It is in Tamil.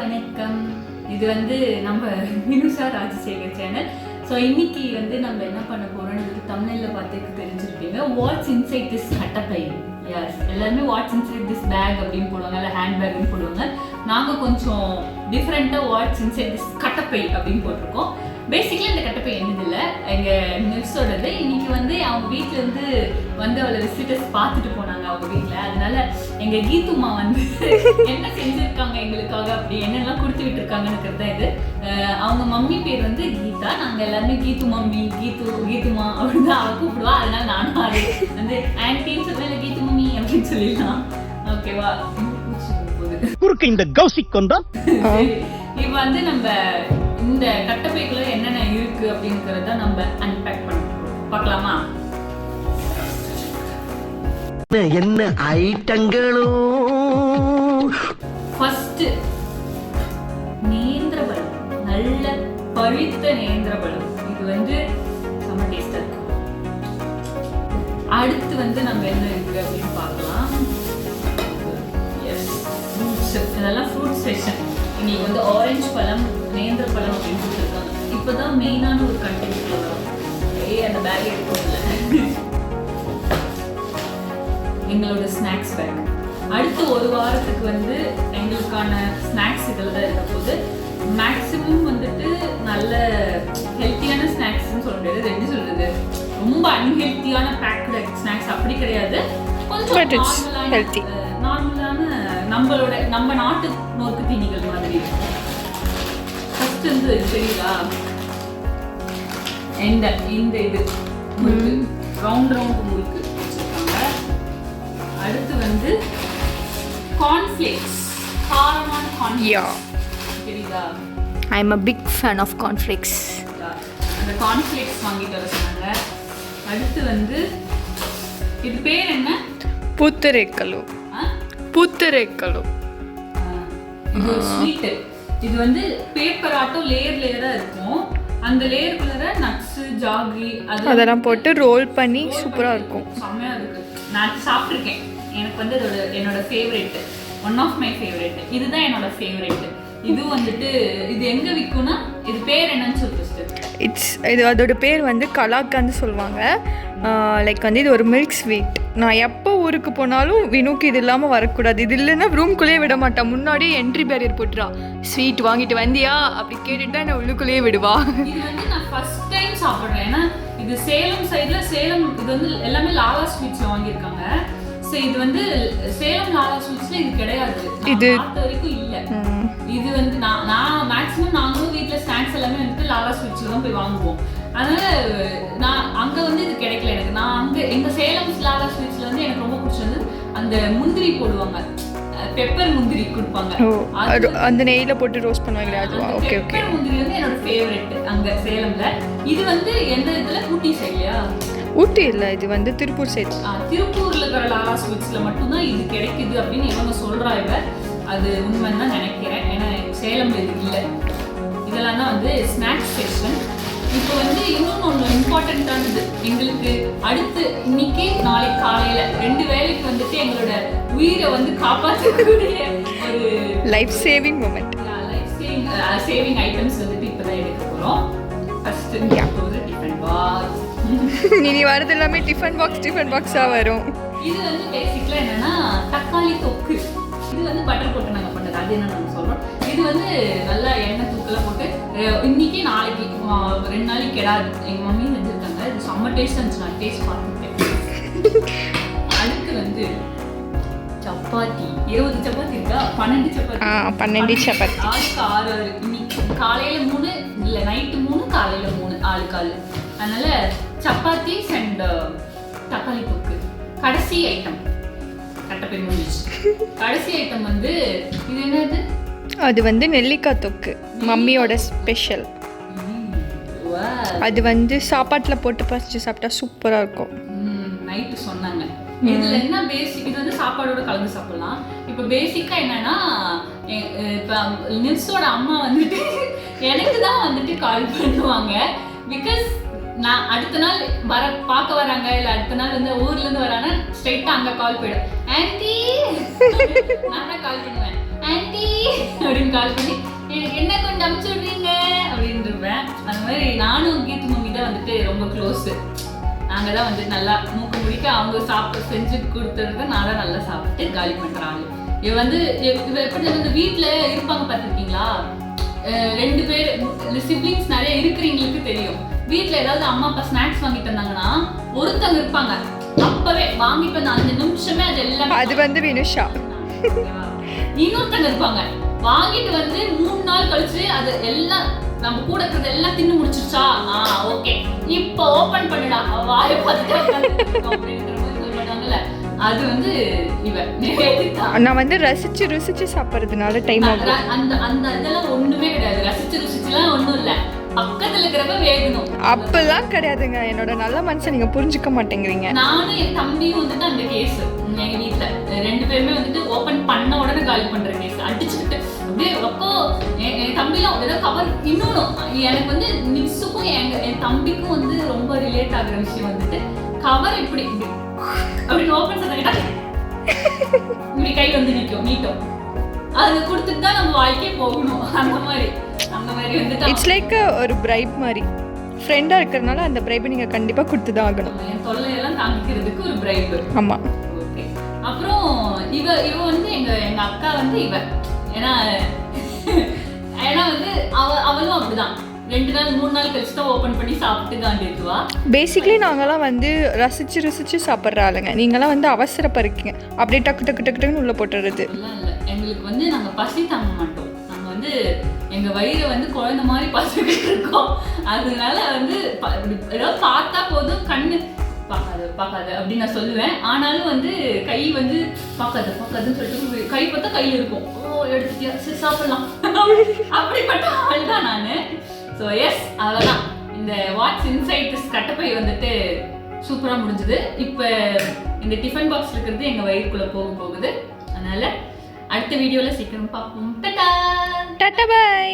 வணக்கம். இது வந்து நம்ம மினுஷா ராஜசேகர் சேனல். ஸோ இன்னைக்கு வந்து நம்ம என்ன பண்ண போறோம்னு தமிழ்ல பார்த்துட்டு தெரிஞ்சிருப்பீங்க. வாட்ஸ் இன்சைட் திஸ் கட்டப்பை. எஸ், எல்லாருமே வாட்ஸ் இன்சைட் திஸ் பேக் அப்படின்னு போடுவாங்க, இல்லை ஹேண்ட் பேக்னு போடுவாங்க. நாங்கள் கொஞ்சம் டிஃப்ரெண்ட்டாக வாட்ஸ் இன்சைட் திஸ் கட்டப்பை அப்படின்னு போட்டிருக்கோம். பேசிக்கலி இந்த கட்டப்பை என்னதில்லை, எங்கள் மிஸ்ஸோடது. இன்னைக்கு வந்து அவங்க வீட்டிலேருந்து வந்து அவளை விசிட்டர்ஸ் பார்த்துட்டு போனாங்க அவங்க வீட்டில். அதனால எங்கள் கீத்துமா வந்து என்ன செஞ்சுருக்காங்க எங்களுக்காக, அப்படி என்னெல்லாம் கொடுத்து விட்டுருக்காங்கன்னு தான் இது. அவங்க மம்மி பேர் வந்து கீதா. நாங்கள் எல்லாருமே கீத்து மம்மி, கீத்துமா அப்படின்னு தான் அவள் கூப்பிடுவா. அதனால நானும் அது வந்து ஆன்டின்னு சொன்ன கீத்து மம்மி அப்படின்னு சொல்லிடலாம். ஓகேவா? குறுக்கு இந்த கௌசிக் கொண்டா. இப்போ வந்து நம்ம இந்த கட்டப்பைக்குள்ள என்னென்ன இருக்கு அப்படிங்கறத நம்ம அன்பேக் பண்ண பார்க்கலாமா? என்ன ஐட்டங்களோ. ஃபர்ஸ்ட் நேந்திரபழம், நல்ல பழுத்த நேந்திரபழம். இது வந்து செம்ம டேஸ்டா இருக்கும். அடுத்து வந்து நம்ம என்ன இருக்கு அப்படின்னு பார்க்கலாம். Yes, fruits. இதெல்லாம் ஃப்ரூட் செக்ஷன். இன்னைக்கு வந்து ஆரஞ்சு பழம், நேந்திர பழம் அப்படின்னு சொல்லியிருக்காங்க. இப்போதான் மெயினான ஒரு கண்டென்ட் வரும். அந்த பேக் எடுக்கல, எங்களோட ஸ்நாக்ஸ் பேக். அடுத்து ஒரு வாரத்துக்கு வந்து எங்களுக்கான ஸ்நாக்ஸ் இதில் தான் இருக்க போது. மேக்ஸிமம் வந்துட்டு நல்ல ஹெல்த்தியான ஸ்நாக்ஸ்ன்னு சொல்ல முடியாது. எப்படி சொல்றது, ரொம்ப அன்ஹெல்த்தியான பேக்டு ஸ்நாக்ஸ் அப்படி கிடையாது. கொஞ்சம் நார்மலான நம்ம நாட்டு நோக்கு தீனிகள் மாதிரி. ஃபர்ஸ்ட் வந்து சரிங்களா, இந்த இது முறுக்கு, ரவுண்ட் முறுக்கு வச்சிருக்காங்க. அடுத்து வந்து கார்ன்ஃப்ளேக்ஸ், காரமான கார்ன்ஃப்ளேக்ஸ். சரிங்களா? I am a big fan of cornflakes. அந்த கார்ன்ஃப்ளேக்ஸ் வாங்கிட்டு வர சொன்னாங்க. அடுத்து வந்து இது பேர் என்ன? பூத்தரேக்கலு. பூத்தரேக்கலு. இது ஒரு ஸ்வீட். இது வந்து பேப்பர் ஆட்டோ லேயரா இருக்கும். அந்த லேயருக்குள்ள நட்ஸ், ஜாகரி அதெல்லாம் போட்டு ரோல் பண்ணி சூப்பரா இருக்கும். செம்மையா இருக்கு. நான் சாப்பிட்டுருக்கேன். எனக்கு வந்து என்னோட favourite, one of my favourite. இதுதான் என்னோட ஃபேவரட். இது வந்துட்டு இது எங்க விற்கும்னா, இது பேர் என்னன்னு சொல்லிட்டு இது அதோட பேர் வந்து கலாக்கான்னு சொல்லுவாங்க. லைக் வந்து இது ஒரு மில்க் ஸ்வீட். நான் எப்போ ஊருக்கு போனாலும் வினுக்கு இது இல்லாமல் வரக்கூடாது. இது இல்லைன்னா ரூம்குள்ளேயே விட மாட்டான். முன்னாடியே என்ட்ரி பேரியர் போட்டுறா. ஸ்வீட் வாங்கிட்டு வந்தியா அப்படி கேட்டுட்டு தான் நான் உள்ளுக்குள்ளேயே விடுவா. இது வந்து நான் ஃபர்ஸ்ட் டைம் சாப்பிட்றேன். ஏன்னா இது சேலம் சைடில், சேலம் இது வந்து எல்லாமே லாலா ஸ்வீட்ஸில் வாங்கியிருக்காங்க. ஸோ இது வந்து சேலம் லாலா ஸ்வீட்ஸில் இது கிடையாது, இது வரைக்கும் இல்லை. இது வந்து நான் மேக்ஸிமம் நாங்களும் வீட்டில் ஸ்நாக்ஸ் எல்லாமே வந்துட்டு லாலா ஸ்வீட்ஸில் தான் போய் வாங்குவோம். அதனால நான் அங்கே வந்து இது கிடைக்கல எனக்கு. நான் அங்கே எங்கள் சேலம் லாலா ஸ்வீட்ஸில் வந்து எனக்கு ரொம்ப பிடிச்சது அந்த முந்திரி போடுவாங்க, பெப்பர் முந்திரி கொடுப்பாங்க. அந்த நெய்யில் போட்டு ரோஸ்ட் பண்ணுவாங்க. அதுவா? Okay okay. பெப்பர் முந்திரி வந்து என்னோட ஃபேவரட் அங்கே சேலம்ல. இது வந்து எந்த இதில், ஊட்டி சைட்லையா? ஊட்டி இல்லை, இது வந்து திருப்பூர் சைட். திருப்பூர்ல இருக்கிற லாலா ஸ்வீட்ஸில் மட்டும்தான் இது கிடைக்குது அப்படின்னு இவங்க சொல்கிறாங்க. அது உண்மைன்னு தான் நினைக்கிறேன். ஏன்னா சேலம்ல இது இல்லை. இதெல்லாம் தான் வந்து ஸ்நாக்ஸ் செக்ஷன். இப்போ வந்து இன்னொன்று ஒன்று இம்பார்ட்டண்ட்டானது எங்களுக்கு. அடுத்து இன்னைக்கு நாளைக்கு காலையில் 2 வேளைக்கு வந்துட்டு எங்களோட உயிரை வந்து காப்பாற்றக்கூடிய ஒரு life saving moment, life saving items வந்துட்டு இப்போ தான் எடுக்க போகிறோம். ஃபர்ஸ்ட் ஒரு டிஃபன் பாக்ஸ். நீ வரது எல்லாமே டிஃபன் பாக்ஸாக வரும். இது வந்து பேசிக்கலாக என்னன்னா தக்காளி தொக்கு. இது வந்து பட்டர் போட்டு நாங்கள் பண்ணது. அது என்ன நாங்கள் சொல்கிறோம். இது வந்து நல்லா எண்ணெய் தூக்கெல்லாம் போட்டு இன்னைக்கு நாளைக்கு 2 நாளைக்கு கெடாது. எங்கள் மம்மி செஞ்சுருக்காங்க. இது செம்ம டேஸ்ட்டாக இருந்துச்சு. நான் டேஸ்ட் பார்த்துட்டேன். அதுக்கு வந்து சப்பாத்தி, 20 சப்பாத்தி இருக்கா? 12 சப்பாத்தி. 12 சப்பாத்தி. ஆளுக்கு 6 இன்னைக்கு காலையில் 3, இல்லை நைட்டு 3, காலையில் 3, ஆளுக்கு 6. அதனால சப்பாத்தி அண்ட் தக்காளி தொக்கு. கடைசி ஐட்டம் கட்டப்பை முடிஞ்சிச்சு. கடைசி ஐட்டம் வந்து இது என்னது? அது வந்து நெல்லிக்காய் தொக்கு, மம்மியோட ஸ்பெஷல். அது வந்து சாப்பாட்டில் போட்டு பறிச்சு சாப்பிட்டா சூப்பராக இருக்கும். நைட்டு சொன்னாங்க. இதுல என்ன பேசிக், இது வந்து சாப்பாடோட கலந்து சாப்பிடலாம். இப்போ பேசிக்கா என்னன்னா, இப்போ நில்ஸோட அம்மா வந்துட்டு எனக்கு தான் வந்துட்டு கால் பண்ணுவாங்க. பிகாஸ் நான் அடுத்த நாள் பார்க்க வராங்க, இல்லை அடுத்த நாள் வந்து ஊர்லேருந்து வராங்க, ஸ்ட்ரைட்டாக அங்கே கால் போயிடும். ஆன்டி நான் தான் கால் பண்ணுவேன், ஆன்டி அப்படின்னு கால் பண்ணி எனக்கு என்ன கொஞ்சம் அனுப்பிச்சு விடுறீங்க அப்படின்னு இருப்பேன். அந்த மாதிரி நானும் கீத்து மம்மி தான் வந்துட்டு ரொம்ப க்ளோஸு. நாங்கள் தான் வந்துட்டு நல்லா மூக்கு முடிக்க அவங்க சாப்பிட செஞ்சு கொடுத்துருக்க நான் தான் நல்லா சாப்பிட்டு காலி பண்ணுறாங்க. இவ வந்து எப்படி வந்து வீட்டில் இருப்பாங்க பார்த்துருக்கீங்களா, 2 பேர் சிப்ளிங்ஸ் நிறைய இருக்கிறவங்களுக்கு தெரியும். வீட்டில் ஏதாவது அம்மா அப்பா ஸ்நாக்ஸ் வாங்கி தந்தாங்கன்னா ஒருத்தவங்க இருப்பாங்க அப்பவே வாங்கிட்டு வந்த 5 நிமிஷமே அது எல்லாம் அது வந்து வினுஷா. இன்னொருத்தங்க இருப்பாங்க வாங்கிட்டு வந்து 3 நாள் கழிச்சு அது எல்லாம் நம்ம கூட இருக்கிறது எல்லாம் தின்னு முடிச்சிருச்சா, ஓகே இப்போ ஓபன் பண்ணுடா வாயை பார்த்துட்டு அது வந்து நான் வந்து ரசிச்சு ருசிச்சு சாப்பிட்றதுனால டைம் ஆகும். அந்த இதெல்லாம் ஒண்ணுமே கிடையாது. ரசிச்சு ருசிச்சுலாம் ஒண்ணும் இல்ல, பக்கத்துல இருக்கிறப்ப வேகணும் அப்பெல்லாம் கிடையாதுங்க. என்னோட நல்ல மனசை நீங்க புரிஞ்சுக்க மாட்டேங்கிறீங்க. நானும் என் தம்பியும் வந்துட்டு அந்த கேஸ் எங்க வீட்டுல 2 பேருமே வந்துட்டு ஓபன் பண்ண உடனே காலி பண்ற கேஸ். அடிச்சுக்கிட்டு அப்படியே அப்போ என் தம்பிலாம் ஏதோ கவர். இன்னொன்னு எனக்கு வந்து நிக்ஸுக்கும் என் தம்பிக்கும் வந்து ரொம்ப ரிலேட் ஆகுற விஷயம் வந்துட்டு கவர் இப்படி அப்படின்னு ஓபன் பண்ண இப்படி கை வந்து நீட்டும். அது கொடுத்துட்டு தான் நம்ம வாழ்க்கையே போகணும். அந்த மாதிரி வந்துட்டு இட்ஸ் லைக் ஒரு பிரைப் மாதிரி. ஃப்ரெண்டா இருக்கிறதுனால அந்த பிரைப் நீங்க கண்டிப்பா கொடுத்து தான் ஆகணும். என் தொல்லையெல்லாம் தாங்கிக்கிறதுக்கு ஒரு பிரைப். ஆமா. ஓகே. அப்புறம் இவ வந்து எங்க அக்கா வந்து ஏன்னா வந்து அவளும் அப்படிதான் 2 நாள் 3 நாள் கழிச்சு தான் ஓபன் பண்ணி சாப்பிட்டு தான் இருக்குவா. பேசிக்கலி நாங்கெல்லாம் வந்து ரசிச்சு சாப்பிட்ற ஆளுங்க. நீங்களாம் வந்து அவசரப்பறிக்கீங்க, அப்படியே டக்கு டக்கு டக்குன்னு உள்ள போட்டுறது. இல்லை எங்களுக்கு வந்து நாங்கள் பசி தாங்க மாட்டோம். நாங்கள் வந்து எங்கள் வயிறை வந்து குழந்தை மாதிரி பசிக்கிட்டு இருக்கோம். அதனால வந்து ஏதாவது பார்த்தா போதும் கண்ணு பார்க்காது அப்படின்னு நான் சொல்லுவேன். ஆனாலும் வந்து கை வந்து பார்க்காதுன்னு சொல்லிட்டு கை பார்த்தா கையில் இருக்கும். எடுத்துட்டியா சரி சாப்பிடலாம் அப்படிப்பட்ட ஆள் தான் நான். ஸோ எஸ் அவ்வளோதான். இந்த வாட்ஸ் இன்சைட் திஸ் கட்டப்பை வந்துட்டு சூப்பராக முடிஞ்சுது. இப்போ இந்த டிஃபன் பாக்ஸ் இருக்கிறது எங்கள் வயிறுக்குள்ளே போகுது. அதனால அடுத்த வீடியோவில் சீக்கிரம் பார்ப்போம். Tata bye.